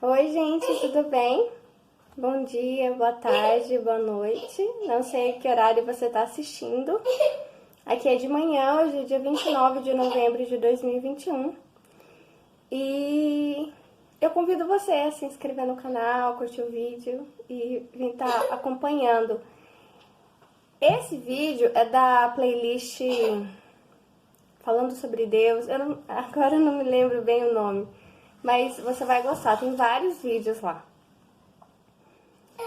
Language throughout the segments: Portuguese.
Oi, gente, tudo bem? Bom dia, boa tarde, boa noite. Não sei que horário você está assistindo. Aqui é de manhã, hoje é dia 29 de novembro de 2021. E eu convido você a se inscrever no canal, curtir o vídeo e vir estar acompanhando. Esse vídeo é da playlist Falando sobre Deus. Agora eu não me lembro bem o nome, mas você vai gostar, tem vários vídeos lá.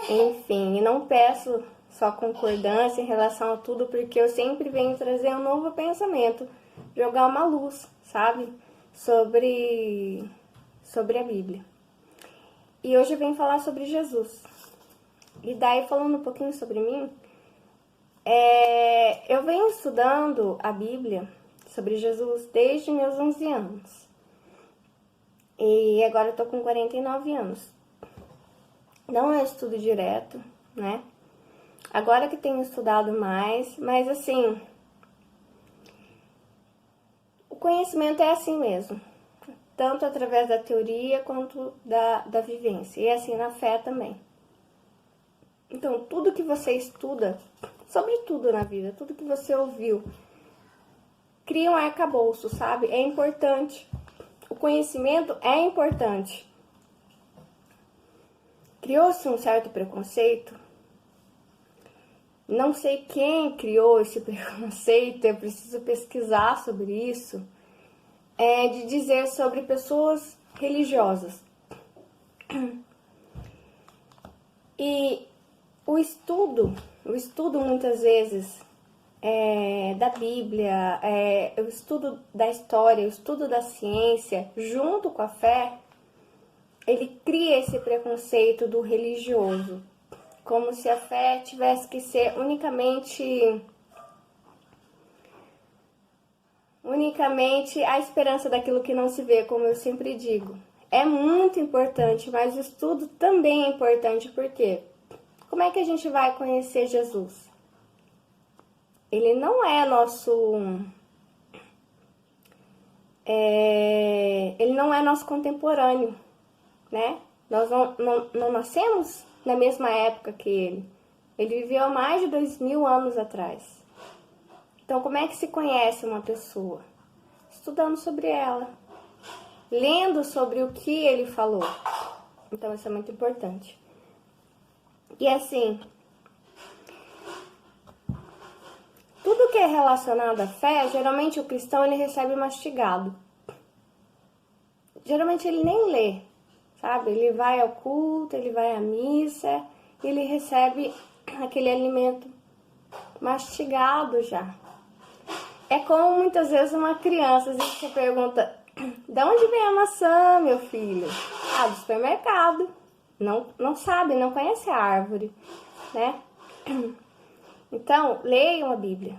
Enfim, e não peço só concordância em relação a tudo, porque eu sempre venho trazer um novo pensamento, jogar uma luz, sabe? Sobre a Bíblia. E hoje eu venho falar sobre Jesus. E daí, falando um pouquinho sobre mim, eu venho estudando a Bíblia sobre Jesus desde meus 11 anos. E agora eu tô com 49 anos. Não é estudo direto, né? Agora que tenho estudado mais, mas assim, o conhecimento é assim mesmo. Tanto através da teoria quanto da vivência. E assim na fé também. Então, tudo que você estuda, sobre tudo na vida, tudo que você ouviu, cria um arcabouço, sabe? É importante. O conhecimento é importante. Criou-se um certo preconceito. Não sei quem criou esse preconceito, eu preciso pesquisar sobre isso. De dizer sobre pessoas religiosas. E o estudo muitas vezes da Bíblia, o estudo da história, o estudo da ciência, junto com a fé, ele cria esse preconceito do religioso, como se a fé tivesse que ser unicamente a esperança daquilo que não se vê, como eu sempre digo. É muito importante, mas o estudo também é importante, porque como é que a gente vai conhecer Jesus? Ele não é nosso contemporâneo, né? Nós não nascemos na mesma época que ele. Ele viveu há mais de 2000 anos atrás. Então, como é que se conhece uma pessoa? Estudando sobre ela, lendo sobre o que ele falou. Então, isso é muito importante. E assim, tudo que é relacionado à fé, geralmente o cristão ele recebe mastigado. Geralmente ele nem lê, sabe? Ele vai ao culto, ele vai à missa, ele recebe aquele alimento mastigado já. É como muitas vezes uma criança, às vezes você pergunta, de onde vem a maçã, meu filho? Ah, do supermercado. Não sabe, não conhece a árvore, né? Então, leiam a Bíblia,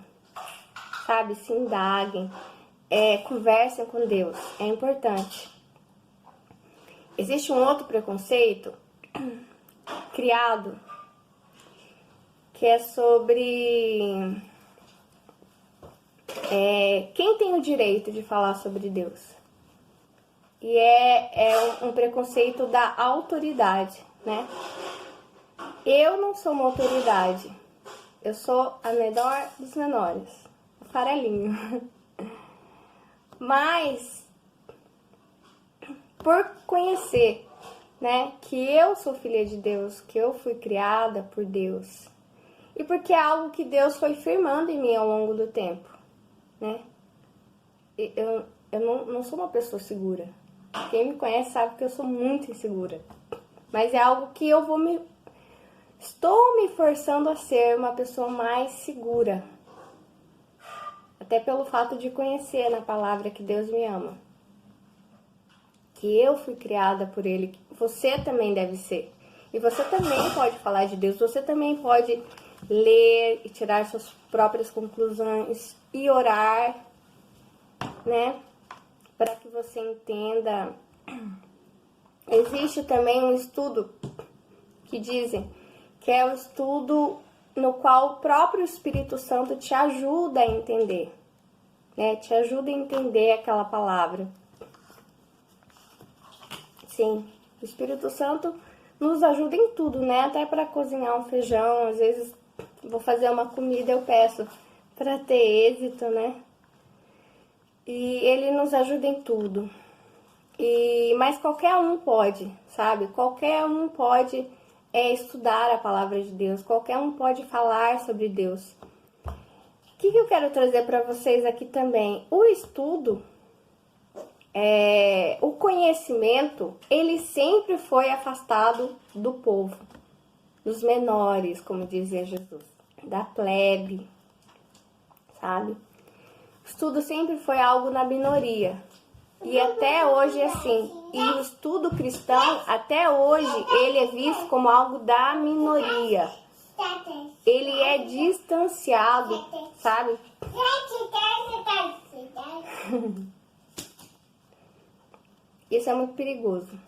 sabe? Se indaguem, conversem com Deus, é importante. Existe um outro preconceito criado, que é sobre quem tem o direito de falar sobre Deus. E é um preconceito da autoridade, né? Eu não sou uma autoridade. Eu sou a menor dos menores. O farelinho. Mas, por conhecer, né, que eu sou filha de Deus, que eu fui criada por Deus, e porque é algo que Deus foi firmando em mim ao longo do tempo, né? Eu não sou uma pessoa segura. Quem me conhece sabe que eu sou muito insegura. Mas é algo que estou me forçando a ser uma pessoa mais segura. Até pelo fato de conhecer na palavra que Deus me ama. Que eu fui criada por Ele, que você também deve ser. E você também pode falar de Deus, você também pode ler e tirar suas próprias conclusões e orar, né? Para que você entenda. Existe também um estudo que dizem que é o estudo no qual o próprio Espírito Santo te ajuda a entender, né? Te ajuda a entender aquela palavra. Sim, O Espírito Santo nos ajuda em tudo, né? Até para cozinhar um feijão, às vezes vou fazer uma comida, eu peço para ter êxito, né? E ele nos ajuda em tudo. Mas qualquer um pode, sabe? Qualquer um pode estudar a palavra de Deus. Qualquer um pode falar sobre Deus. O que eu quero trazer para vocês aqui também? O estudo, o conhecimento, ele sempre foi afastado do povo, dos menores, como dizia Jesus, da plebe, sabe? O estudo sempre foi algo na minoria. E até hoje é assim. E o estudo cristão, até hoje, ele é visto como algo da minoria. Ele é distanciado, sabe? Isso é muito perigoso.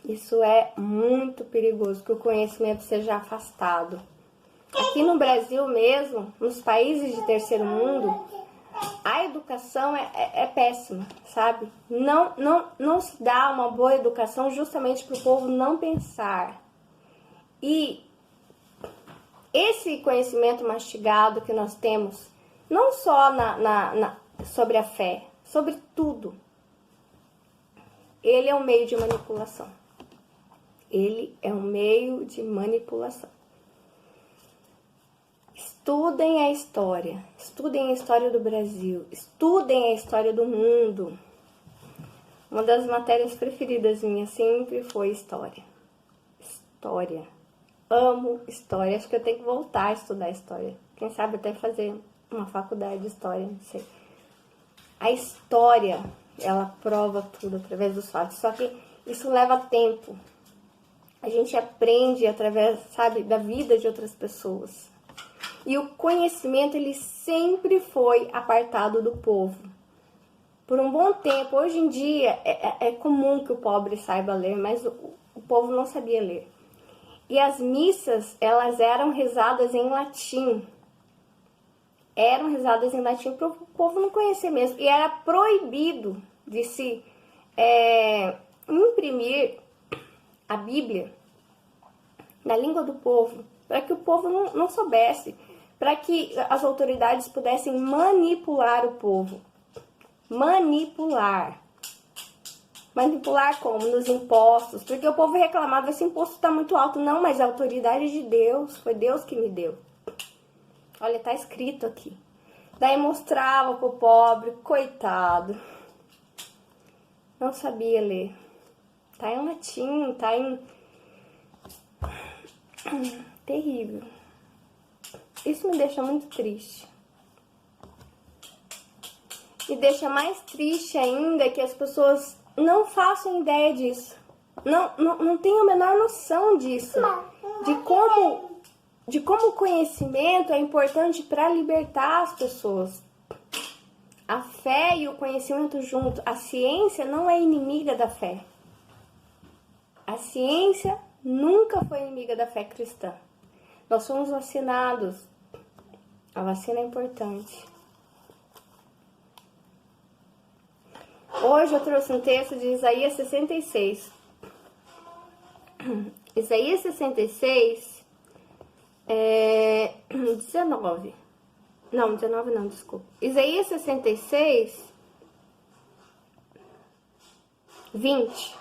Isso é muito perigoso, que o conhecimento seja afastado. Aqui no Brasil mesmo, nos países de terceiro mundo, a educação é péssima, sabe? Não se dá uma boa educação justamente para o povo não pensar. E esse conhecimento mastigado que nós temos, não só sobre a fé, sobre tudo, ele é um meio de manipulação. Ele é um meio de manipulação. Estudem a história do Brasil, estudem a história do mundo. Uma das matérias preferidas minhas sempre foi história. História. Amo história, acho que eu tenho que voltar a estudar história. Quem sabe até fazer uma faculdade de história, não sei. A história, ela prova tudo através dos fatos, só que isso leva tempo. A gente aprende através, sabe, da vida de outras pessoas. E o conhecimento, ele sempre foi apartado do povo. Por um bom tempo, hoje em dia, é comum que o pobre saiba ler, mas o povo não sabia ler. E as missas, elas eram rezadas em latim. Eram rezadas em latim para o povo não conhecer mesmo. E era proibido de se imprimir a Bíblia na língua do povo, para que o povo não soubesse, para que as autoridades pudessem manipular o povo. Manipular como? Nos impostos, porque o povo reclamava, esse imposto está muito alto. Não, mas a autoridade é de Deus, foi Deus que me deu. Olha, tá escrito aqui. Daí mostrava pro pobre, coitado, não sabia ler. Tá em latim, tá em... terrível. Isso me deixa muito triste. Me deixa mais triste ainda que as pessoas não façam ideia disso. Não tenham a menor noção disso. De como o conhecimento é importante para libertar as pessoas. A fé e o conhecimento junto. A ciência não é inimiga da fé. A ciência nunca foi inimiga da fé cristã. Nós somos vacinados. A vacina é importante. Hoje eu trouxe um texto de Isaías 66. Isaías 66, 19. Não, 19 não, desculpa. Isaías 66, 20.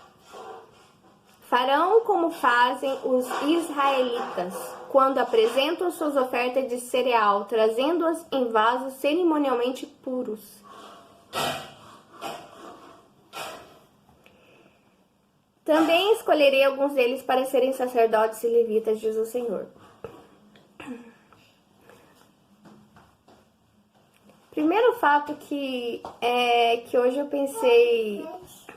Farão como fazem os israelitas, quando apresentam suas ofertas de cereal, trazendo-as em vasos cerimonialmente puros. Também escolherei alguns deles para serem sacerdotes e levitas, diz o Senhor. Primeiro fato que hoje eu pensei,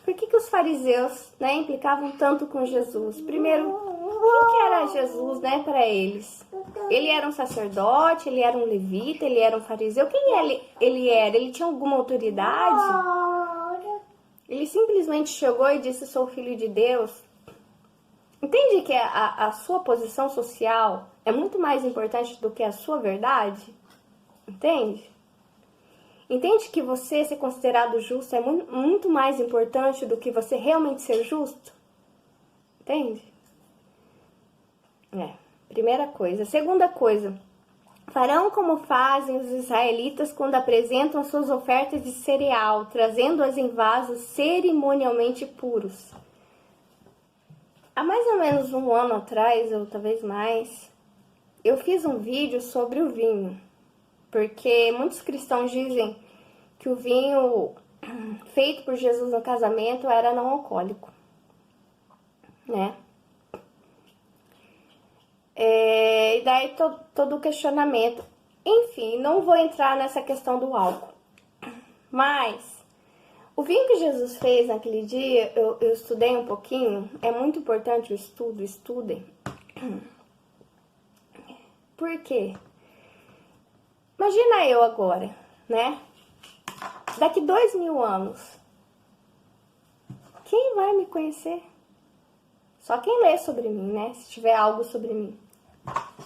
por que os fariseus, né, implicavam tanto com Jesus? Primeiro, quem que era Jesus, né, para eles? Ele era um sacerdote, ele era um levita, ele era um fariseu. Quem ele era? Ele tinha alguma autoridade? Ele simplesmente chegou e disse, sou filho de Deus. Entende que a sua posição social é muito mais importante do que a sua verdade? Entende? Entende que você ser considerado justo é muito mais importante do que você realmente ser justo? Entende? Primeira coisa. Segunda coisa. Farão como fazem os israelitas quando apresentam suas ofertas de cereal, trazendo-as em vasos cerimonialmente puros. Há mais ou menos um ano atrás, ou talvez mais, eu fiz um vídeo sobre o vinho. Porque muitos cristãos dizem que o vinho feito por Jesus no casamento era não alcoólico, né? E daí todo o questionamento. Enfim, não vou entrar nessa questão do álcool. Mas o vinho que Jesus fez naquele dia, eu estudei um pouquinho. É muito importante o estudo, estudem. Por quê? Imagina eu agora, né? Daqui 2000 anos, quem vai me conhecer? Só quem lê sobre mim, né? Se tiver algo sobre mim.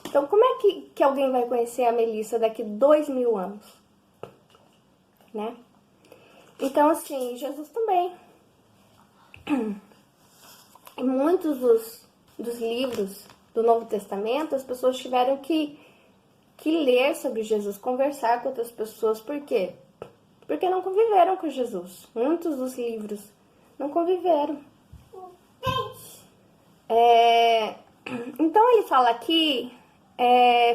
Então, como é que alguém vai conhecer a Melissa daqui 2000 anos? Né? Então, assim, Jesus também. Em muitos dos livros do Novo Testamento, as pessoas tiveram que ler sobre Jesus, conversar com outras pessoas. Por quê? Porque não conviveram com Jesus. Muitos dos livros não conviveram. Então ele fala aqui,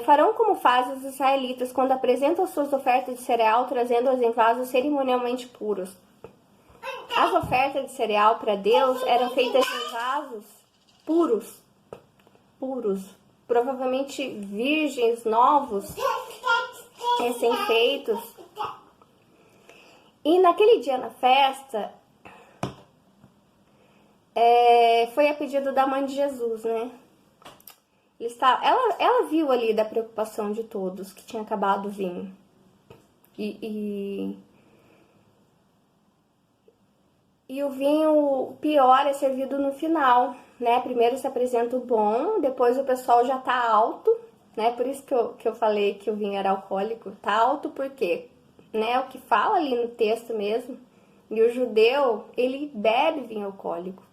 farão como fazem os israelitas quando apresentam suas ofertas de cereal, trazendo-as em vasos cerimonialmente puros. As ofertas de cereal para Deus eram feitas em vasos puros, provavelmente virgens, novos, recém-feitos. E naquele dia na festa, foi a pedido da mãe de Jesus, né? Ela viu ali da preocupação de todos, que tinha acabado o vinho. E o vinho pior é servido no final, né? Primeiro se apresenta o bom, depois o pessoal já tá alto, né? Por isso que eu falei que o vinho era alcoólico. Tá alto porque, né? O que fala ali no texto mesmo. E o judeu, ele bebe vinho alcoólico.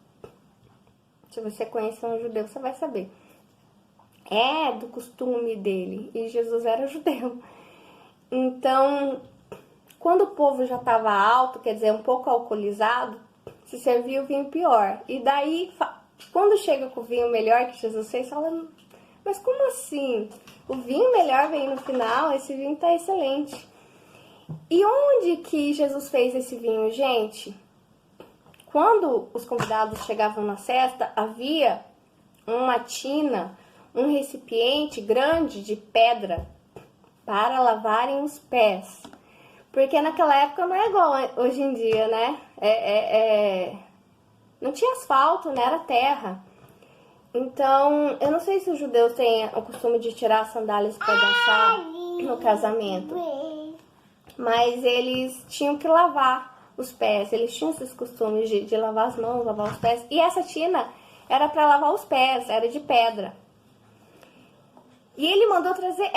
Se você conhecer um judeu, você vai saber. É do costume dele. E Jesus era judeu. Então, quando o povo já estava alto, quer dizer, um pouco alcoolizado, se servia o vinho pior. E daí, quando chega com o vinho melhor que Jesus fez, fala, mas como assim? O vinho melhor vem no final, esse vinho tá excelente. E onde que Jesus fez esse vinho, gente? Quando os convidados chegavam na festa, havia uma tina, um recipiente grande de pedra para lavarem os pés. Porque naquela época não é igual hoje em dia, né? Não tinha asfalto, né? Era terra. Então, eu não sei se os judeus têm o costume de tirar as sandálias para dançar no casamento. Mas eles tinham que lavar os pés. Eles tinham esses costumes de lavar as mãos, lavar os pés. E essa tina era para lavar os pés, era de pedra. E ele mandou trazer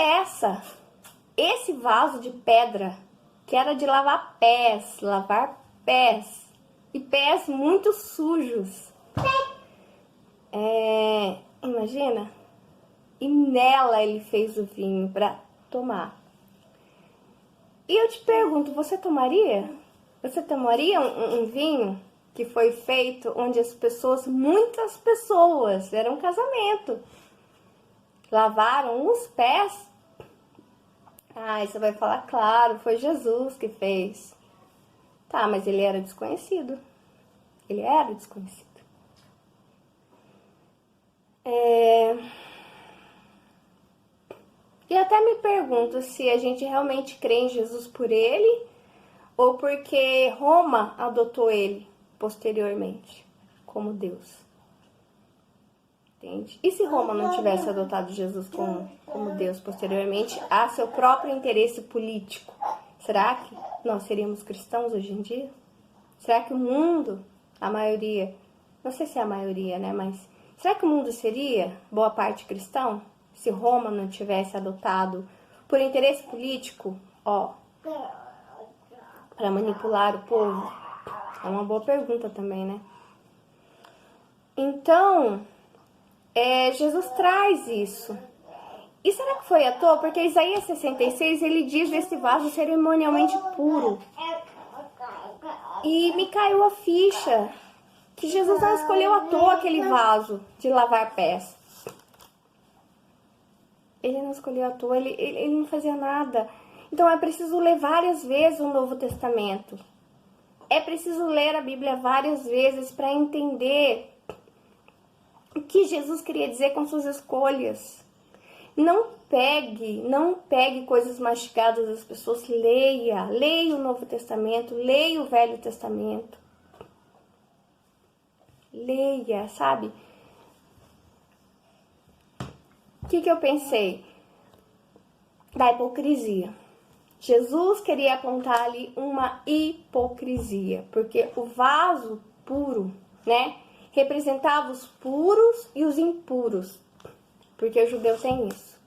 esse vaso de pedra, que era de lavar pés. E pés muito sujos. Imagina. E nela ele fez o vinho para tomar. E eu te pergunto, você tomaria? Você tomaria um vinho que foi feito onde muitas pessoas, era um casamento, lavaram os pés? Ah, você vai falar, claro, foi Jesus que fez. Tá, mas ele era desconhecido. Ele era desconhecido. E até me pergunto se a gente realmente crê em Jesus por ele ou porque Roma adotou ele posteriormente como Deus. Entende? E se Roma não tivesse adotado Jesus como Deus posteriormente a seu próprio interesse político? Será que nós seríamos cristãos hoje em dia? Será que o mundo, a maioria, não sei se é a maioria, né, mas será que o mundo seria boa parte cristão? Se Roma não tivesse adotado por interesse político, para manipular o povo? É uma boa pergunta também, né? Então, Jesus traz isso. E será que foi à toa? Porque Isaías 66, ele diz desse vaso cerimonialmente puro. E me caiu a ficha que Jesus não escolheu à toa aquele vaso de lavar pés. Ele não escolheu à toa, ele não fazia nada. Então é preciso ler várias vezes o Novo Testamento. É preciso ler a Bíblia várias vezes para entender o que Jesus queria dizer com suas escolhas. Não pegue coisas mastigadas das pessoas, leia o Novo Testamento, leia o Velho Testamento. Leia, sabe? O que eu pensei? Da hipocrisia. Jesus queria apontar ali uma hipocrisia, porque o vaso puro, né, representava os puros e os impuros, porque o judeu tem isso,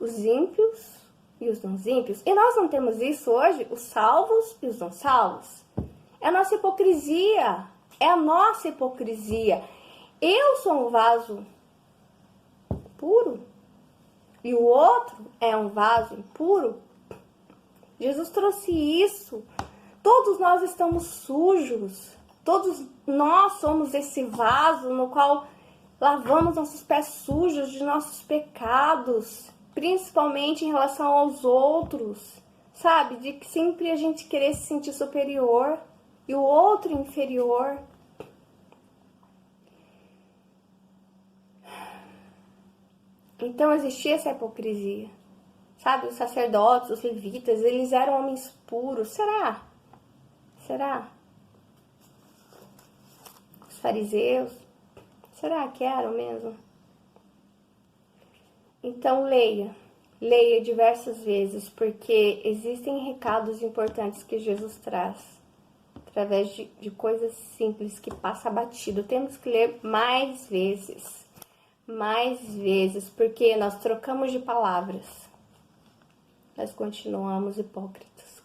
os ímpios e os não ímpios, e nós não temos isso hoje, os salvos e os não salvos. É a nossa hipocrisia, Eu sou um vaso puro e o outro é um vaso impuro. Jesus trouxe isso. Todos nós estamos sujos. Todos nós somos esse vaso no qual lavamos nossos pés sujos de nossos pecados, principalmente em relação aos outros, sabe? De que sempre a gente querer se sentir superior e o outro inferior. Então existia essa hipocrisia. Sabe, os sacerdotes, os levitas, eles eram homens puros. Será? Os fariseus, será que eram mesmo? Então leia diversas vezes, porque existem recados importantes que Jesus traz, através de coisas simples que passa batido. Temos que ler mais vezes, porque nós trocamos de palavras. Nós continuamos hipócritas,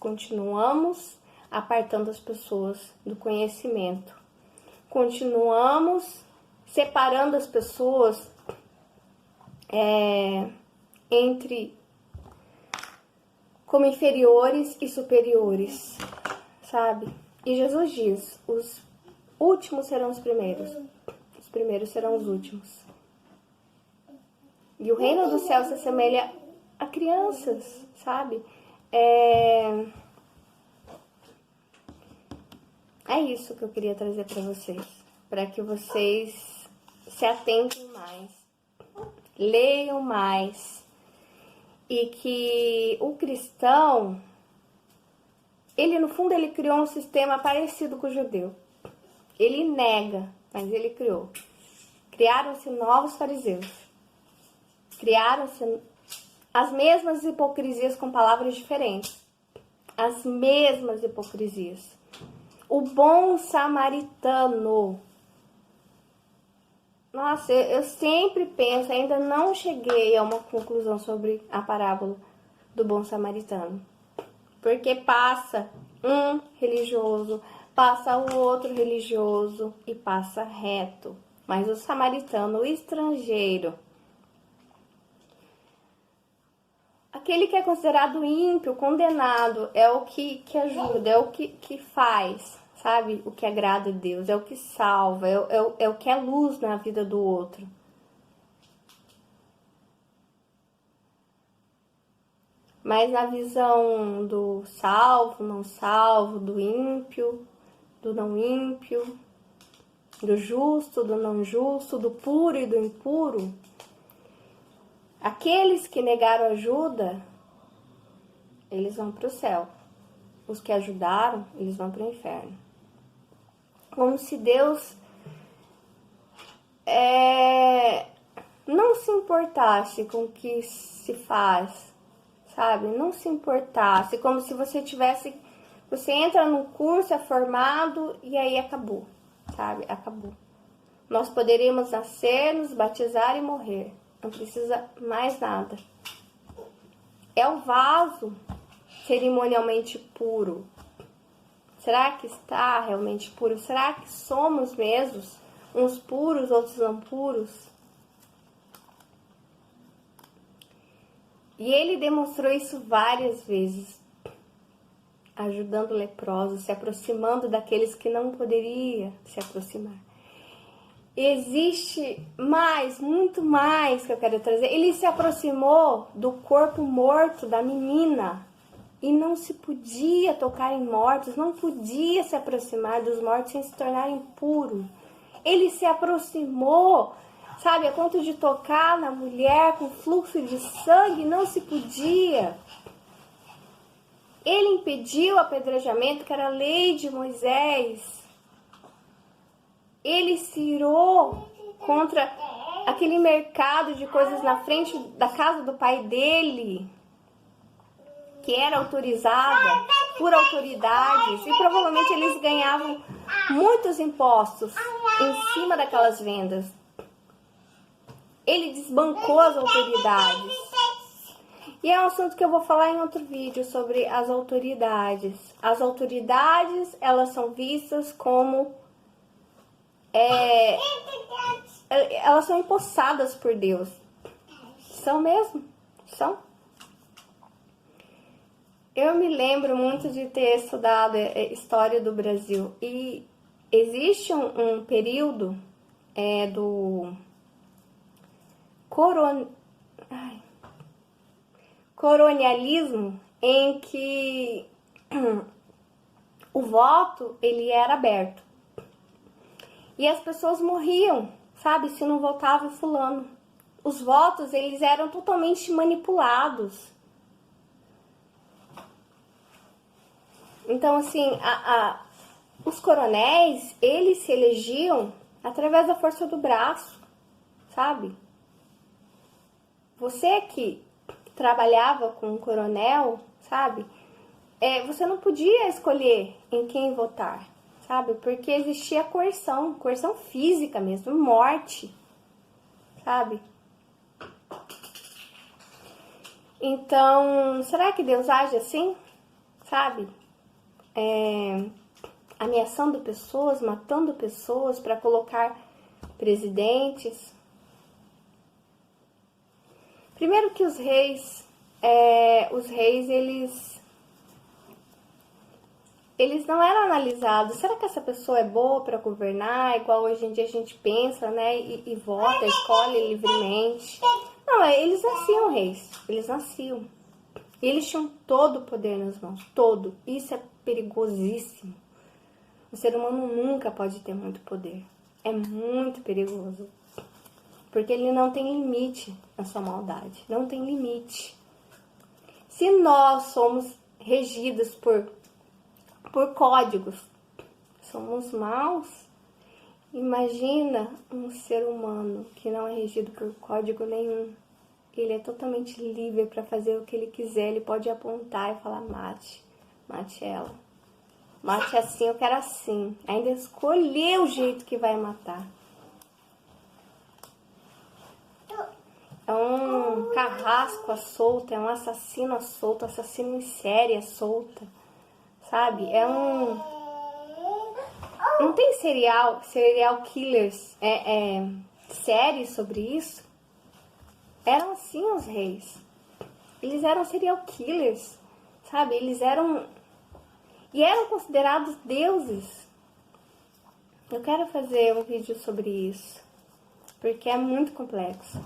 continuamos apartando as pessoas do conhecimento, continuamos separando as pessoas entre como inferiores e superiores, sabe? E Jesus diz, os últimos serão os primeiros serão os últimos. E o reino do céu se assemelha a crianças, sabe? É isso que eu queria trazer para vocês, para que vocês se atentem mais, leiam mais, e que o cristão, ele no fundo ele criou um sistema parecido com o judeu. Ele nega, mas ele criou. Criaram-se novos fariseus. Criaram-se as mesmas hipocrisias com palavras diferentes. As mesmas hipocrisias. O bom samaritano. Nossa, eu sempre penso, ainda não cheguei a uma conclusão sobre a parábola do bom samaritano. Porque passa um religioso, passa o outro religioso e passa reto. Mas o samaritano, o estrangeiro, aquele que é considerado ímpio, condenado, é o que ajuda, é o que faz, sabe? O que agrada a Deus, é o que salva, é o que é luz na vida do outro. Mas na visão do salvo, não salvo, do ímpio, do não ímpio, do justo, do não justo, do puro e do impuro, aqueles que negaram ajuda, eles vão para o céu. Os que ajudaram, eles vão para o inferno. Como se Deus não se importasse com o que se faz, sabe? Não se importasse, como se você tivesse... Você entra no curso, é formado e aí acabou, sabe? Acabou. Nós poderíamos nascer, nos batizar e morrer. Não precisa mais nada. É o vaso cerimonialmente puro. Será que está realmente puro? Será que somos mesmos uns puros, outros não puros? E ele demonstrou isso várias vezes, ajudando leprosos, se aproximando daqueles que não poderiam se aproximar. Existe mais, muito mais que eu quero trazer. Ele se aproximou do corpo morto da menina e não se podia tocar em mortos, não podia se aproximar dos mortos sem se tornar impuro. Ele se aproximou, sabe, a ponto de tocar na mulher com fluxo de sangue, não se podia. Ele impediu o apedrejamento, que era a lei de Moisés. Ele se irou contra aquele mercado de coisas na frente da casa do pai dele, que era autorizada por autoridades, e provavelmente eles ganhavam muitos impostos em cima daquelas vendas. Ele desbancou as autoridades. E é um assunto que eu vou falar em outro vídeo sobre as autoridades. As autoridades, elas são vistas como elas são empossadas por Deus. São mesmo? São. Eu me lembro muito de ter estudado a história do Brasil. E existe um período do colonialismo em que o voto ele era aberto. E as pessoas morriam, sabe, se não votava fulano. Os votos, eles eram totalmente manipulados. Então, assim, os coronéis, eles se elegiam através da força do braço, sabe? Você que trabalhava com um coronel, sabe? Você não podia escolher em quem votar, sabe? Porque existia coerção física mesmo, morte, sabe? Então, será que Deus age assim, sabe? Ameaçando pessoas, matando pessoas para colocar presidentes. Primeiro que os reis, eles não eram analisados. Será que essa pessoa é boa para governar? Igual hoje em dia a gente pensa, né? E vota, escolhe livremente. Não, eles nasciam reis. Eles nasciam. E eles tinham todo o poder nas mãos. Todo. Isso é perigosíssimo. O ser humano nunca pode ter muito poder. É muito perigoso. Porque ele não tem limite na sua maldade. Não tem limite. Se nós somos regidos por códigos, somos maus, imagina um ser humano que não é regido por código nenhum. Ele é totalmente livre para fazer o que ele quiser. Ele pode apontar e falar: mate ela. Mate assim, eu quero assim. Ainda escolher o jeito que vai matar. É um carrasco à solta, é um assassino à solta, assassino em série à solta, sabe? Não tem serial killers, séries sobre isso? Eram assim os reis. Eles eram serial killers, sabe? Eles eram considerados deuses. Eu quero fazer um vídeo sobre isso, porque é muito complexo.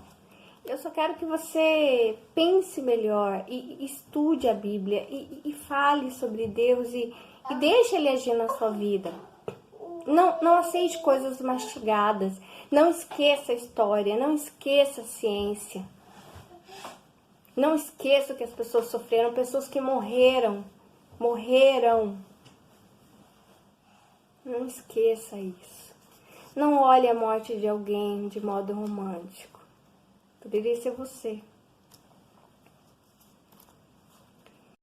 Eu só quero que você pense melhor e estude a Bíblia e fale sobre Deus e deixe Ele agir na sua vida. Não aceite coisas mastigadas. Não esqueça a história, não esqueça a ciência. Não esqueça que as pessoas sofreram, pessoas que morreram. Não esqueça isso. Não olhe a morte de alguém de modo romântico. Poderia ser você.